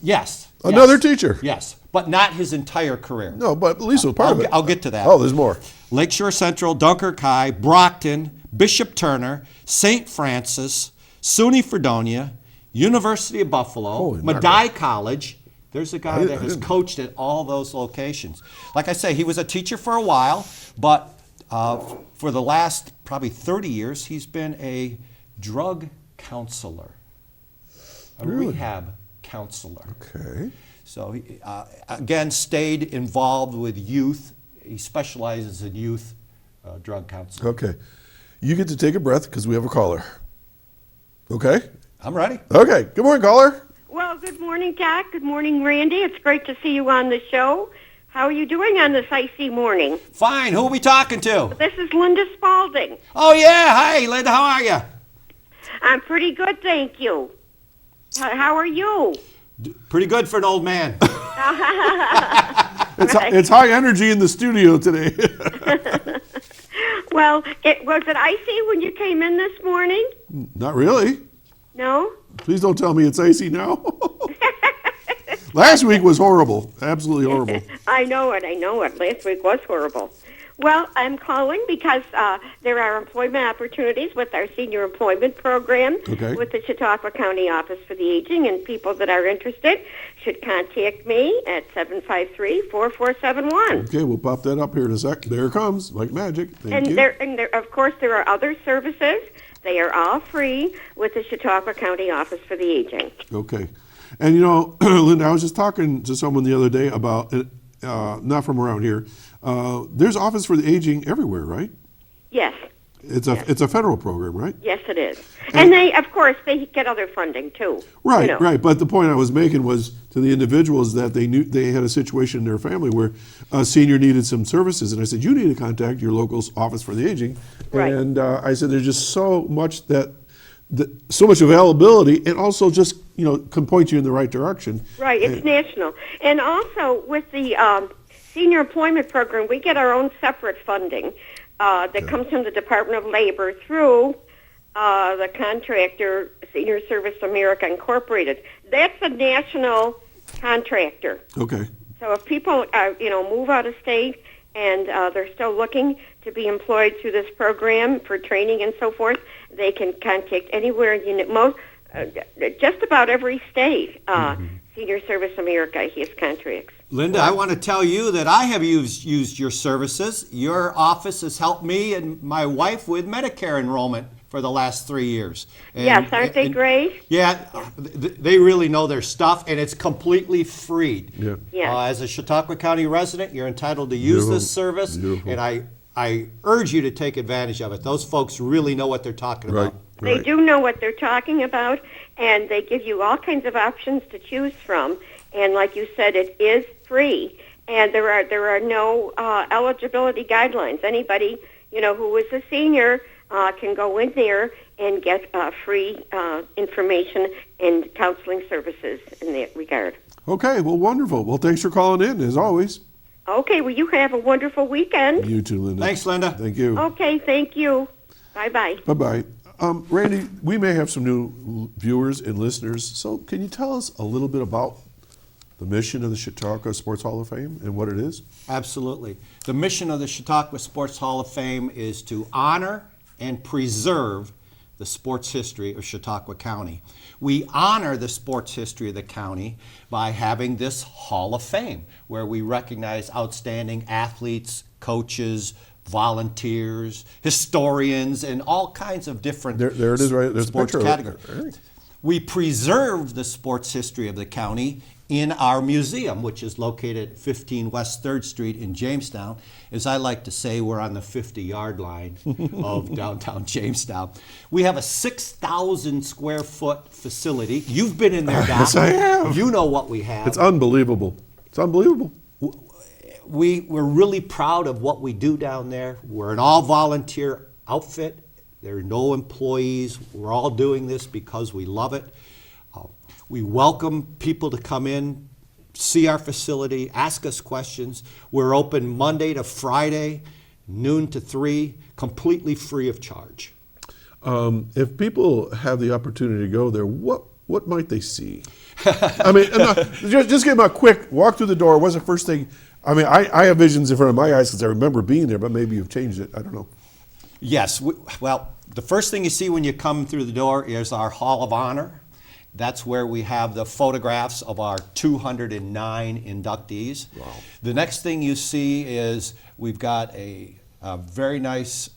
Yes. Another teacher? Yes. but not his entire career. No, but at least it was part of it. I'll get to that. Oh, there's more. Lakeshore Central, Dunkirk High, Brockton, Bishop Turner, St. Francis, SUNY Fredonia, University of Buffalo, Holy Medaille College. There's a guy I that has didn't- coached at all those locations. Like I say, he was a teacher for a while, but for the last probably 30 years, he's been a drug counselor, a Really? rehab counselor. Okay. So he, again, stayed involved with youth. He specializes in youth drug counseling. Okay. You get to take a breath because we have a caller. Okay? I'm ready. Okay. Good morning, caller. Well, good morning, Jack. Good morning, Randy. It's great to see you on the show. How are you doing on this icy morning? Fine. Who are we talking to? This is Linda Spalding. Oh, yeah. Hi, Linda. How are you? I'm pretty good, thank you. How are you? Pretty good for an old man. It's high energy in the studio today. Well, was it icy when you came in this morning? Not really. No? Please don't tell me it's icy now. Last week was horrible. Absolutely horrible. I know it. Last week was horrible. Well, I'm calling because there are employment opportunities with our senior employment program with the Chautauqua County Office for the Aging, and people that are interested should contact me at 753-4471. Okay, we'll pop that up here in a sec. There it comes, like magic. Thank you. Of course, there are other services. They are all free with the Chautauqua County Office for the Aging. Okay. And you know, Linda, I was just talking to someone the other day about, not from around here, there's Office for the Aging everywhere, right? Yes. It's a federal program, right? Yes, it is. And they, of course, they get other funding too. Right, you know. right. But the point I was making was to the individuals that they knew they had a situation in their family where a senior needed some services, and I said, you need to contact your local Office for the Aging. Right. And I said, there's just so much so much availability, and also just can point you in the right direction. Right, it's national. And also with the senior employment program, we get our own separate funding that comes from the Department of Labor through the contractor, Senior Service America Incorporated. That's a national contractor. Okay. So if people move out of state and they're still looking to be employed through this program for training and so forth, they can contact anywhere just about every state. Senior Service America has contracts. Linda, I want to tell you that I have used your services. Your office has helped me and my wife with Medicare enrollment for the last 3 years. Yes, aren't they great? Yeah, they really know their stuff, and it's completely free. Yeah. Yeah. As a Chautauqua County resident, you're entitled to use this service, and I urge you to take advantage of it. Those folks really know what they're talking about. They do know what they're talking about, and they give you all kinds of options to choose from. And like you said, it is free, and there are no eligibility guidelines. Anybody who is a senior can go in there and get free information and counseling services in that regard. Okay, well, wonderful. Well, thanks for calling in, as always. Okay, well, you have a wonderful weekend. You too, Linda. Thanks, Linda. Thank you. Okay, thank you. Bye-bye. Bye-bye. Randy, we may have some new viewers and listeners, so can you tell us a little bit about the mission of the Chautauqua Sports Hall of Fame and what it is? Absolutely. The mission of the Chautauqua Sports Hall of Fame is to honor and preserve the sports history of Chautauqua County. We honor the sports history of the county by having this Hall of Fame, where we recognize outstanding athletes, coaches, volunteers, historians, and all kinds of different There it is, right? There's a sports picture of it. categories. We preserve the sports history of the county in our museum, which is located at 15 West 3rd Street in Jamestown. As I like to say, we're on the 50-yard line of downtown Jamestown. We have a 6,000 square foot facility. You've been in there, Doc. Yes, I have. You know what we have. It's unbelievable. It's unbelievable. We're really proud of what we do down there. We're an all-volunteer outfit. There are no employees. We're all doing this because we love it. We welcome people to come in, see our facility, ask us questions. We're open Monday to Friday, noon to 3, completely free of charge. If people have the opportunity to go there, what what might they see? I mean, just give them a quick walk through the door. What's the first thing? I mean, I have visions in front of my eyes because I remember being there, but maybe you've changed it. I don't know. Yes. Well, the first thing you see when you come through the door is our Hall of Honor. That's where we have the photographs of our 209 inductees. Wow. The next thing you see is we've got a very nice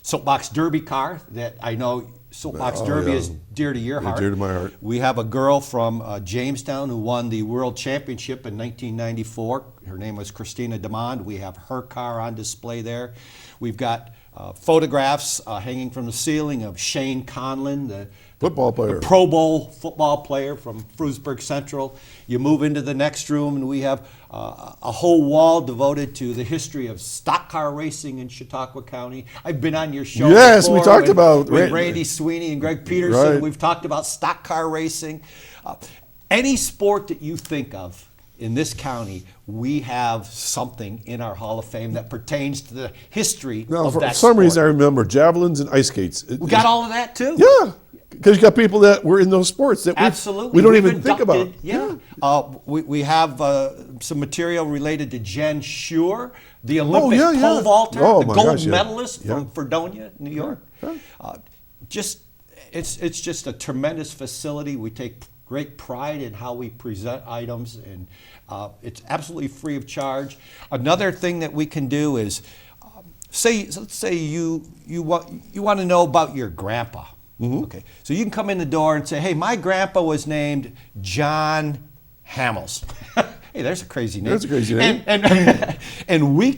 soapbox derby car that I know soapbox derby is dear to your heart. Dear to my heart. We have a girl from Jamestown who won the World Championship in 1994. Her name was Christina DeMond. We have her car on display there. We've got photographs hanging from the ceiling of Shane Conlon, the Football player. the Pro Bowl football player from Frewsburg Central. You move into the next room, and we have a whole wall devoted to the history of stock car racing in Chautauqua County. I've been on your show Yes, we before talked with, about with Randy Sweeney and Greg Peterson. Right. We've talked about stock car racing. Any sport that you think of in this county, we have something in our Hall of Fame that pertains to the history Now, of for that some sport. reason, I remember javelins and ice skates. We got all of that too. Yeah, because you got people that were in those sports that Absolutely. we don't We've even think about. inducted- Yeah. We have some material related to Jen Shure, the Olympic yeah, yeah. pole vaulter, Oh, the my gold gosh, yeah. medalist Yeah. from Fredonia, New York. Yeah. It's just a tremendous facility. We take great pride in how we present items, and it's absolutely free of charge. Another thing that we can do is, let's say you want to know about your grandpa. Mm-hmm. Okay, so you can come in the door and say, "Hey, my grandpa was named John Hamels." Hey, there's a crazy name. That's a crazy name. And we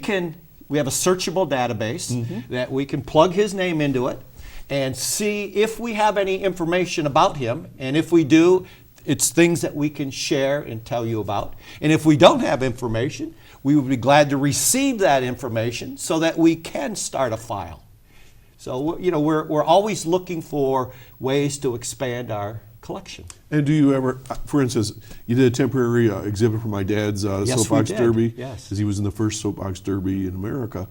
have a searchable database that we can plug his name into it and see if we have any information about him. And if we do, it's things that we can share and tell you about. And if we don't have information, we would be glad to receive that information so that we can start a file. So, we're always looking for ways to expand our collection. And do you ever, for instance, you did a temporary exhibit for my dad's Yes, we soapbox did. derby, Yes. because he was in the first soapbox derby in America.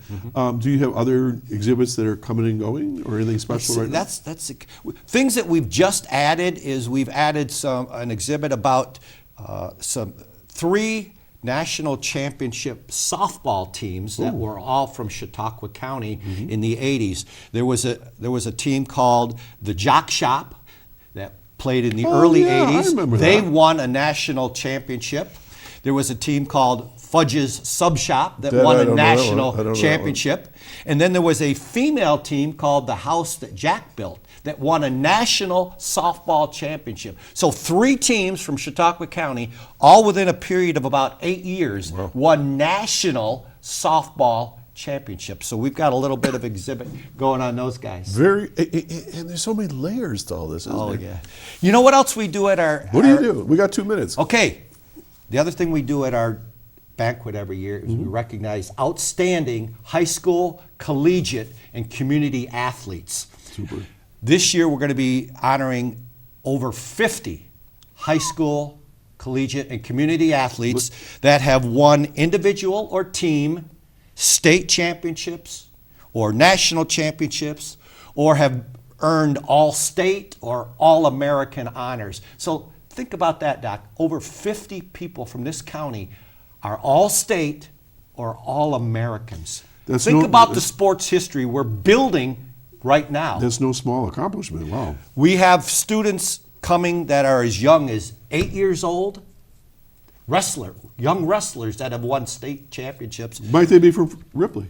Do you have other exhibits that are coming and going, or anything special right now? That's things that we've just added. Is we've added an exhibit about some 3 national championship softball teams that were all from Chautauqua County in the 80s. There was a team called the Jock Shop that played in the early yeah, I 80s. remember They that. won a national championship. There was a team called Fudge's Sub Shop that That won I a don't know that one. I national don't know that one. championship. And then there was a female team called the House That Jack Built that won a national softball championship. So 3 teams from Chautauqua County, all within a period of about 8 years, won national softball championships. So we've got a little bit of exhibit going on those guys. And there's so many layers to all this, isn't Oh, there? yeah. You know what else we do at our... What do you do? We got 2 minutes. Okay. The other thing we do at our banquet every year is we recognize outstanding high school, collegiate, and community athletes. Super. This year we're going to be honoring over 50 high school, collegiate, and community athletes that have won individual or team state championships or national championships or have earned all-state or all-American honors. So think about that, Doc. Over 50 people from this county are all-state or all-Americans. Think about the sports history we're building right now. That's no small accomplishment. Wow. We have students coming that are as young as 8 years old, young wrestlers that have won state championships. Might they be from Ripley?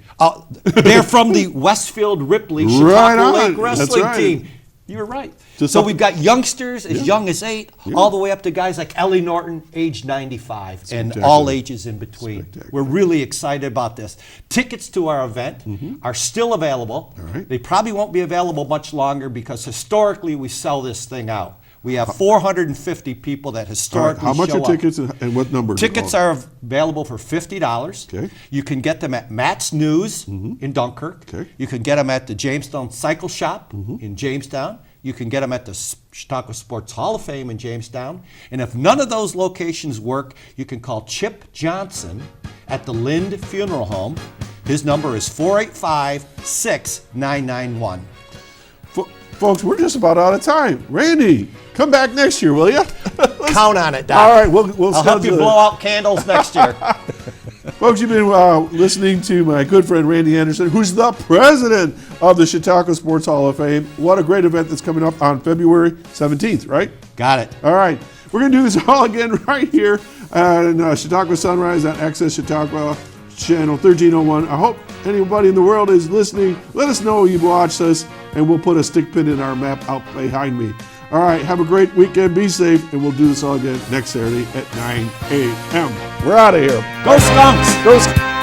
They're from the Westfield Ripley Right Chautauqua on. Lake That's wrestling right. team. You're right. Just So something- we've got youngsters as Yeah. young as 8, Yeah. all the way up to guys like Elly Norton, age 95, and Spectacular. all ages in between. Spectacular. We're really excited about this. Tickets to our event are still available. All right. They probably won't be available much longer because historically we sell this thing out. We have 450 people that All right. historically How much show are up. tickets and what number? Tickets are available for $50. Okay. You can get them at Matt's News in Dunkirk. Okay. You can get them at the Jamestown Cycle Shop in Jamestown. You can get them at the Chautauqua Sports Hall of Fame in Jamestown. And if none of those locations work, you can call Chip Johnson at the Lind Funeral Home. His number is 485-6991. Folks, we're just about out of time. Randy, come back next year, will you? Count on it, Doc. All right, we'll I'll help you schedule it. blow out candles next year. Folks, you've been listening to my good friend Randy Anderson, who's the president of the Chautauqua Sports Hall of Fame. What a great event that's coming up on February 17th, right? Got it. All right. We're going to do this all again right here on Chautauqua Sunrise on Access Chautauqua, channel 1301. I hope anybody in the world is listening. Let us know you watched us, and we'll put a stick pin in our map out behind me. All right. Have a great weekend. Be safe, and we'll do this all again next Saturday at 9 a.m. We're out of here. Go Skunks! Go Skunks!